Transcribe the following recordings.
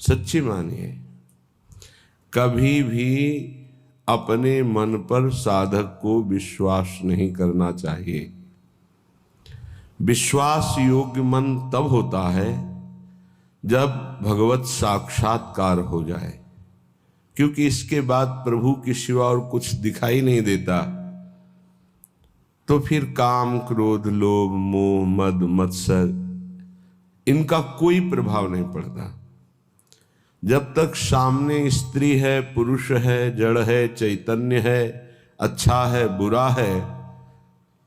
सच्ची मानिए, कभी भी अपने मन पर साधक को विश्वास नहीं करना चाहिए। विश्वास योग्य मन तब होता है जब भगवत साक्षात्कार हो जाए, क्योंकि इसके बाद प्रभु के सिवा और कुछ दिखाई नहीं देता। तो फिर काम, क्रोध, लोभ, मोह, मद, मत्सर इनका कोई प्रभाव नहीं पड़ता। जब तक सामने स्त्री है, पुरुष है, जड़ है, चैतन्य है, अच्छा है, बुरा है,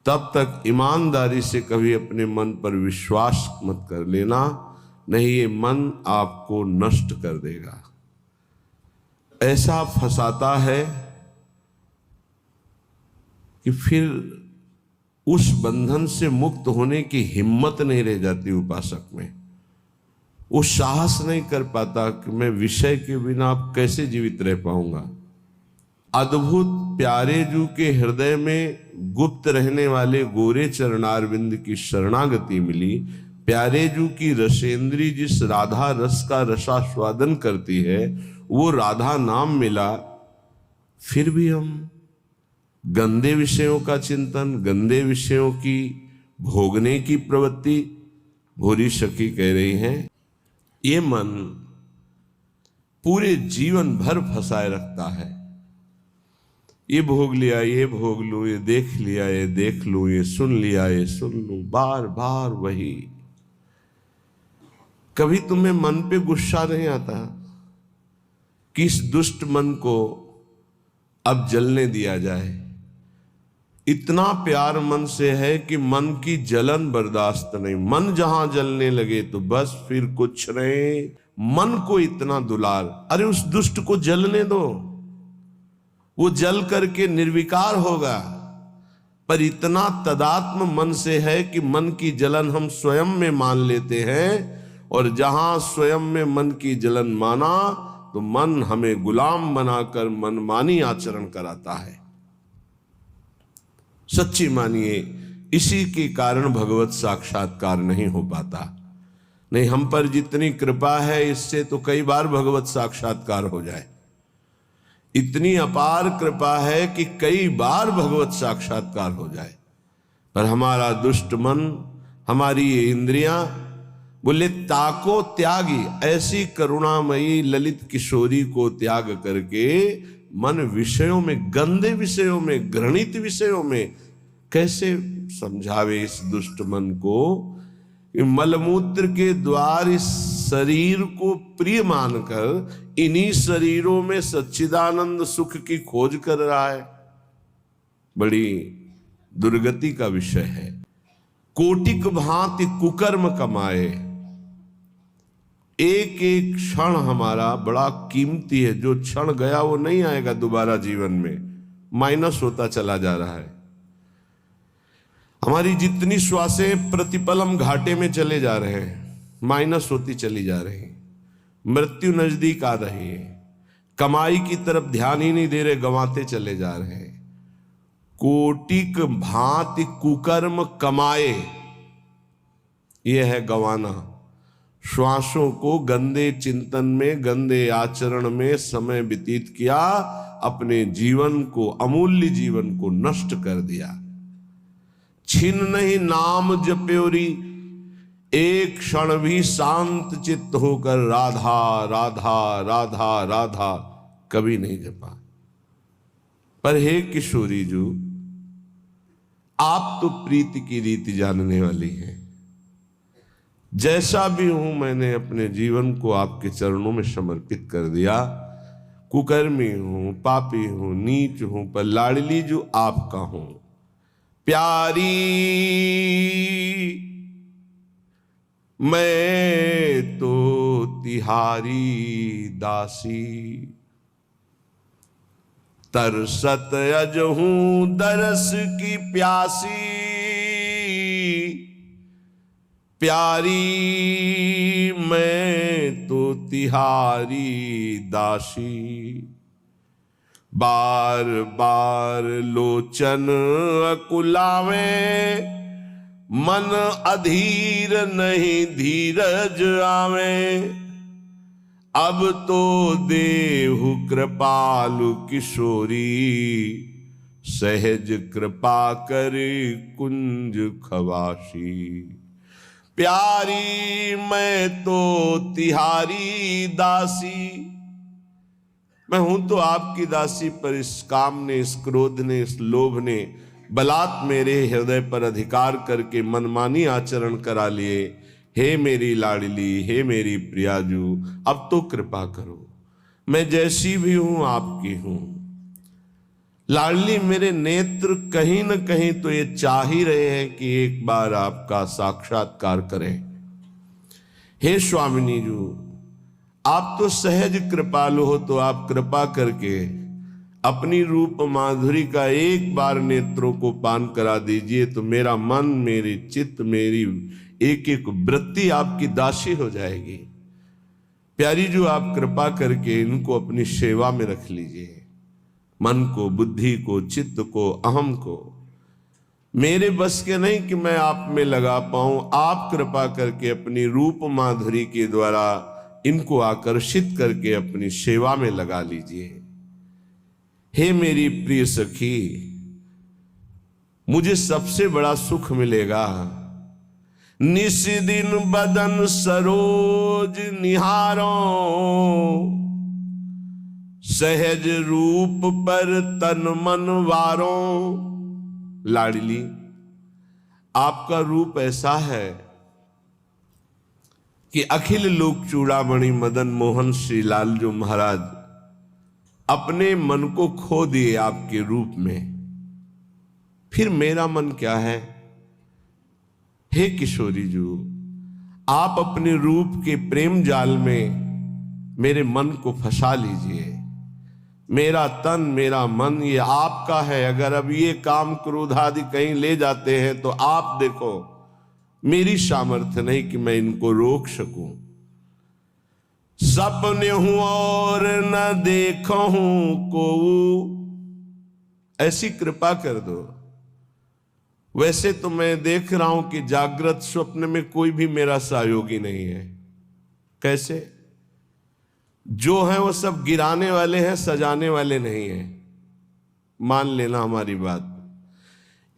तब तक ईमानदारी से कभी अपने मन पर विश्वास मत कर लेना, नहीं ये मन आपको नष्ट कर देगा। ऐसा फंसाता है कि फिर उस बंधन से मुक्त होने की हिम्मत नहीं रह जाती उपासक में। वो साहस नहीं कर पाता कि मैं विषय के बिना अब कैसे जीवित रह पाऊंगा। अद्भुत प्यारे जू के हृदय में गुप्त रहने वाले गोरे चरणारविंद की शरणागति मिली। प्यारे जू की रसेंद्री जिस राधा रस का रसास्वादन करती है, वो राधा नाम मिला। फिर भी हम गंदे विषयों का चिंतन, गंदे विषयों की भोगने की प्रवृत्ति, भूरी सखी कह रही हैं, ये मन पूरे जीवन भर फंसाए रखता है। ये भोग लिया, ये भोग लूं, ये देख लिया, ये देख लूं, ये सुन लिया, ये सुन लूं, बार बार वही। कभी तुम्हें मन पे गुस्सा नहीं आता कि इस दुष्ट मन को अब जलने दिया जाए? इतना प्यार मन से है कि मन की जलन बर्दाश्त नहीं। मन जहां जलने लगे तो बस फिर कुछ नहीं। मन को इतना दुलार, अरे उस दुष्ट को जलने दो, वो जल करके निर्विकार होगा। पर इतना तदात्म मन से है कि मन की जलन हम स्वयं में मान लेते हैं, और जहां स्वयं में मन की जलन माना तो मन हमें गुलाम बनाकर मनमानी आचरण कराता है। सच्ची मानिए, इसी के कारण भगवत साक्षात्कार नहीं हो पाता। नहीं, हम पर जितनी कृपा है इससे तो कई बार भगवत साक्षात्कार हो जाए। इतनी अपार कृपा है कि कई बार भगवत साक्षात्कार हो जाए, पर हमारा दुष्ट मन, हमारी ये इंद्रियां बोले ताको त्यागी। ऐसी करुणामयी ललित किशोरी को त्याग करके मन विषयों में, गंदे विषयों में, घृणित विषयों में कैसे समझावे इस दुष्ट मन को? मलमूत्र के द्वार इस शरीर को प्रिय मानकर इन्हीं शरीरों में सच्चिदानंद सुख की खोज कर रहा है। बड़ी दुर्गति का विषय है। कोटिक भांति कुकर्म कमाए। एक एक क्षण हमारा बड़ा कीमती है। जो क्षण गया वो नहीं आएगा दोबारा जीवन में, माइनस होता चला जा रहा है। हमारी जितनी श्वासें प्रतिपल हम घाटे में चले जा रहे हैं, माइनस होती चली जा रही है। मृत्यु नजदीक आ रही है। कमाई की तरफ ध्यान ही नहीं दे रहे, गंवाते चले जा रहे हैं। कोटिक भांति कुकर्म कमाए, यह है गंवाना। श्वासों को गंदे चिंतन में, गंदे आचरण में समय व्यतीत किया, अपने जीवन को, अमूल्य जीवन को नष्ट कर दिया। छिन नहीं नाम जप्योरी, एक क्षण भी शांत चित्त होकर राधा राधा राधा राधा कभी नहीं जपा। पर हे किशोरी जी, आप तो प्रीति की रीति जानने वाली हैं। जैसा भी हूं, मैंने अपने जीवन को आपके चरणों में समर्पित कर दिया। कुकर्मी हूं, पापी हूं, नीच हूं, पर लाडली जो आपका हूं। प्यारी मैं तो तिहारी दासी, तरसत अज हूं दरस की प्यासी। प्यारी मैं तो तिहारी दासी, बार बार लोचन अकुलावे, मन अधीर नहीं धीरज आवे। अब तो देहु कृपालु किशोरी, सहज कृपा कर कुंज खवासी। प्यारी मैं तो तिहारी दासी, मैं हूं तो आपकी दासी, पर इस काम ने, इस क्रोध ने, इस लोभ ने बलात् मेरे हृदय पर अधिकार करके मनमानी आचरण करा लिए। हे मेरी लाडली, हे मेरी प्रियाजू, अब तो कृपा करो, मैं जैसी भी हूं आपकी हूं। लाडली, मेरे नेत्र कहीं न कहीं तो ये चाह ही रहे हैं कि एक बार आपका साक्षात्कार करें। हे स्वामिनी जी, आप तो सहज कृपालु हो, तो आप कृपा करके अपनी रूप माधुरी का एक बार नेत्रों को पान करा दीजिए, तो मेरा मन, मेरी चित्त, मेरी एक एक वृत्ति आपकी दासी हो जाएगी। प्यारी जो, आप कृपा करके इनको अपनी सेवा में रख लीजिए, मन को, बुद्धि को, चित्त को, अहम को। मेरे बस के नहीं कि मैं आप में लगा पाऊं, आप कृपा करके अपनी रूप माधुरी के द्वारा इनको आकर्षित करके अपनी सेवा में लगा लीजिए। हे मेरी प्रिय सखी, मुझे सबसे बड़ा सुख मिलेगा निस दिन बदन सरोज निहारो, सहज रूप पर तन मन वारो। लाडली, आपका रूप ऐसा है कि अखिल लोक चूड़ामणि मदन मोहन श्री लाल जो महाराज अपने मन को खो दिए आपके रूप में, फिर मेरा मन क्या है। हे किशोरी जी, आप अपने रूप के प्रेम जाल में मेरे मन को फंसा लीजिए। मेरा तन, मेरा मन ये आपका है। अगर अब ये काम क्रोध आदि कहीं ले जाते हैं तो आप देखो, मेरी सामर्थ्य नहीं कि मैं इनको रोक सकूं। सपने हूं और न देखो हूं को, ऐसी कृपा कर दो। वैसे तो मैं देख रहा हूं कि जागृत स्वप्न में कोई भी मेरा सहयोगी नहीं है। कैसे? जो है वो सब गिराने वाले हैं, सजाने वाले नहीं हैं। मान लेना हमारी बात।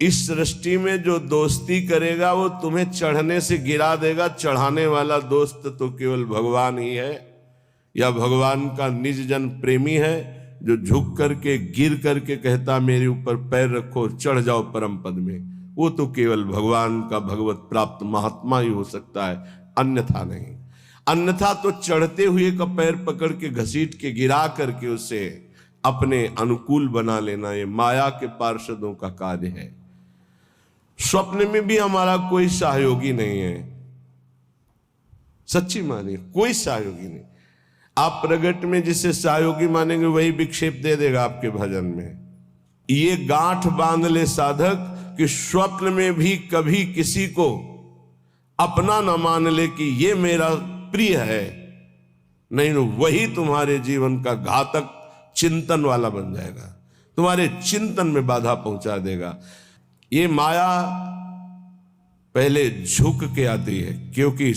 इस सृष्टि में जो दोस्ती करेगा वो तुम्हें चढ़ने से गिरा देगा। चढ़ाने वाला दोस्त तो केवल भगवान ही है, या भगवान का निज जन प्रेमी है, जो झुक करके गिर करके कहता मेरे ऊपर पैर रखो, चढ़ जाओ परम पद में। वो तो केवल भगवान का भगवत प्राप्त महात्मा ही हो सकता है, अन्यथा नहीं। अन्यथा तो चढ़ते हुए का पैर पकड़ के घसीट के गिरा करके उसे अपने अनुकूल बना लेना, ये माया के पार्षदों का कार्य है। स्वप्न में भी हमारा कोई सहयोगी नहीं है, सच्ची मानिए, कोई सहयोगी नहीं। आप प्रगट में जिसे सहयोगी मानेंगे वही विक्षेप दे देगा आपके भजन में। ये गांठ बांध ले साधक कि स्वप्न में भी कभी किसी को अपना न मान ले कि ये मेरा प्रिय है, नहीं तो वही तुम्हारे जीवन का घातक चिंतन वाला बन जाएगा, तुम्हारे चिंतन में बाधा पहुंचा देगा। ये माया पहले झुक के आती है, क्योंकि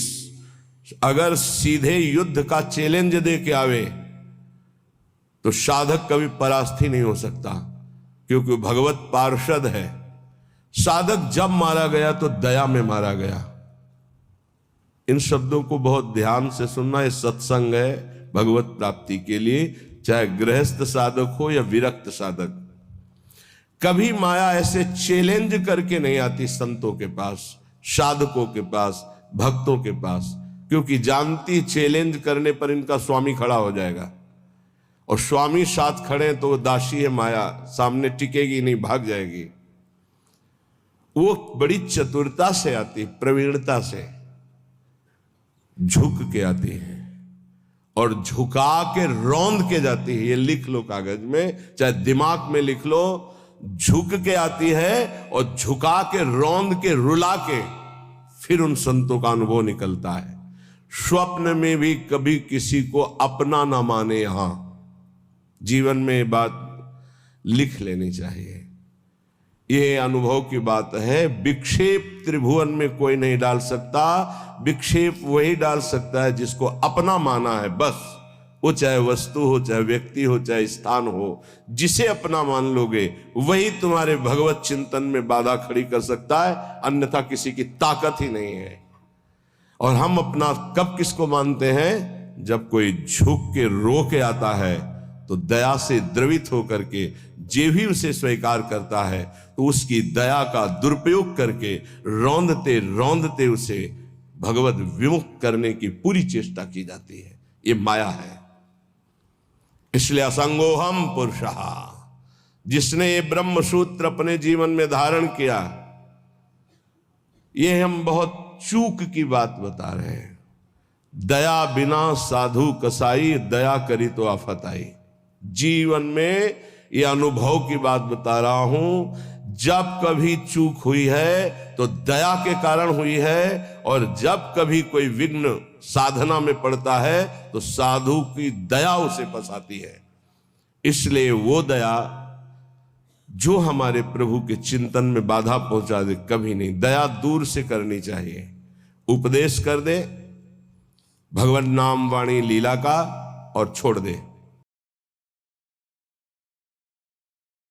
अगर सीधे युद्ध का चैलेंज दे के आवे तो साधक कभी परास्त ही नहीं हो सकता, क्योंकि भगवत पार्षद है। साधक जब मारा गया तो दया में मारा गया। इन शब्दों को बहुत ध्यान से सुनना। ये सत्संग है भगवत प्राप्ति के लिए, चाहे गृहस्थ साधक हो या विरक्त साधक। कभी माया ऐसे चैलेंज करके नहीं आती संतों के पास, साधकों के पास, भक्तों के पास, क्योंकि जानती चैलेंज करने पर इनका स्वामी खड़ा हो जाएगा, और स्वामी साथ खड़े तो वो दासी है माया, सामने टिकेगी नहीं, भाग जाएगी। वो बड़ी चतुरता से आती, प्रवीणता से झुक के आती है और झुका के रौंद के जाती है। ये लिख लो कागज में, चाहे दिमाग में लिख लो। झुक के आती है और झुका के रौंद के रुला के फिर उन संतों का अनुभव निकलता है। स्वप्न में भी कभी किसी को अपना ना माने। यहां जीवन में ये बात लिख लेनी चाहिए। ये अनुभव की बात है। विक्षेप त्रिभुवन में कोई नहीं डाल सकता। विक्षेप वही डाल सकता है जिसको अपना माना है, बस। वो चाहे वस्तु हो, चाहे व्यक्ति हो, चाहे स्थान हो, जिसे अपना मान लोगे वही तुम्हारे भगवत चिंतन में बाधा खड़ी कर सकता है, अन्यथा किसी की ताकत ही नहीं है। और हम अपना कब किसको मानते हैं? जब कोई झुक के रो के आता है तो दया से द्रवित होकर के जे भी उसे स्वीकार करता है तो उसकी दया का दुरुपयोग करके रौंदते रौंदते उसे भगवत विमुख करने की पूरी चेष्टा की जाती है। ये माया है। इसलिए असंगोहम पुरुषः, जिसने ये ब्रह्म सूत्र अपने जीवन में धारण किया, ये हम बहुत चूक की बात बता रहे हैं। दया बिना साधु कसाई, दया करी तो आफत आई। जीवन में ये अनुभव की बात बता रहा हूं। जब कभी चूक हुई है तो दया के कारण हुई है, और जब कभी कोई विघ्न साधना में पड़ता है तो साधु की दया उसे फंसाती है। इसलिए वो दया जो हमारे प्रभु के चिंतन में बाधा पहुंचा दे, कभी नहीं। दया दूर से करनी चाहिए। उपदेश कर दे भगवत नाम वाणी लीला का और छोड़ दे।